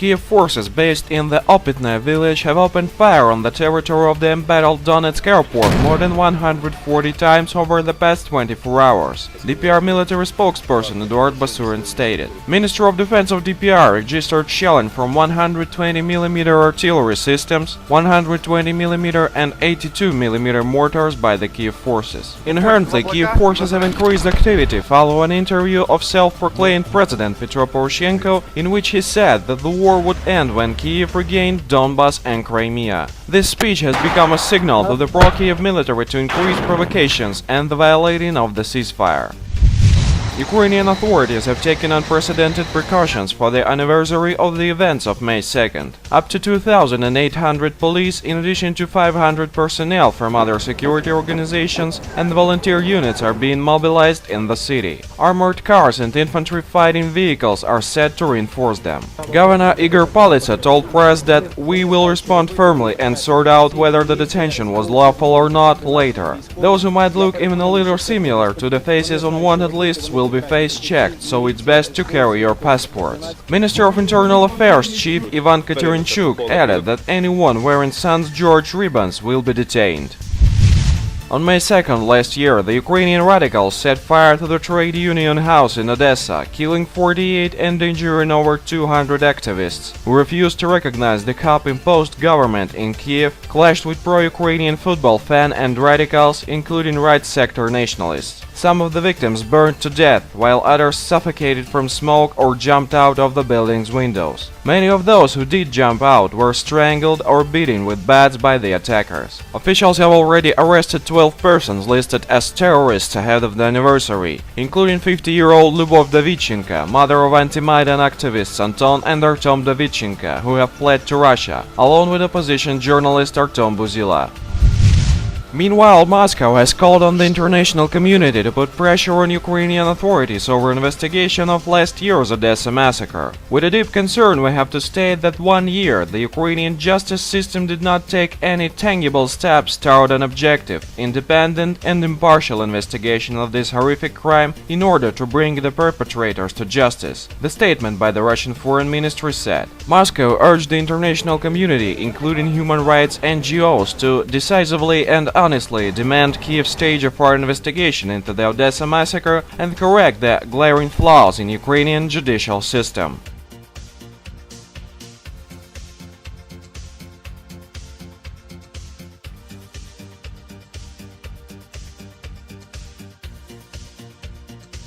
Kiev forces based in the Opitne village have opened fire on the territory of the embattled Donetsk airport more than 140 times over the past 24 hours. DPR military spokesperson Eduard Basurin stated. Minister of Defense of DPR registered shelling from 120mm artillery systems, 120mm and 82mm mortars by the Kiev forces. Inherently, Kiev forces have increased activity following an interview of self-proclaimed President Petro Poroshenko in which he said that the war would end when Kiev regained Donbass and Crimea. This speech has become a signal to the pro-Kiev military to increase provocations and the violating of the ceasefire. Ukrainian authorities have taken unprecedented precautions for the anniversary of the events of May 2nd. Up to 2,800 police, in addition to 500 personnel from other security organizations and volunteer units are being mobilized in the city. Armored cars and infantry fighting vehicles are set to reinforce them. Governor Igor Palitsa told press that we will respond firmly and sort out whether the detention was lawful or not later. Those who might look even a little similar to the faces on wanted lists will be face-checked, so it's best to carry your passports. Minister of Internal Affairs Chief Ivan Katerenchuk added that anyone wearing St. George ribbons will be detained. On May 2nd last year, the Ukrainian radicals set fire to the trade union house in Odessa, killing 48 and injuring over 200 activists who refused to recognize the COP-imposed government in Kiev, clashed with pro-Ukrainian football fan and radicals, including right sector nationalists. Some of the victims burned to death, while others suffocated from smoke or jumped out of the building's windows. Many of those who did jump out were strangled or beaten with bats by the attackers. Officials have already arrested 12 persons listed as terrorists ahead of the anniversary, including 50-year-old Lyubov Davydchenko, mother of anti-Maidan activists Anton and Artem Davydchenko, who have fled to Russia, along with opposition journalist Artem Buzila. Meanwhile, Moscow has called on the international community to put pressure on Ukrainian authorities over investigation of last year's Odessa massacre. With a deep concern, we have to state that 1 year the Ukrainian justice system did not take any tangible steps toward an objective, independent and impartial investigation of this horrific crime in order to bring the perpetrators to justice, the statement by the Russian Foreign Ministry said. Moscow urged the international community, including human rights NGOs, to decisively and honestly demand Kiev stage a foreign investigation into the Odessa massacre and correct the glaring flaws in Ukrainian judicial system.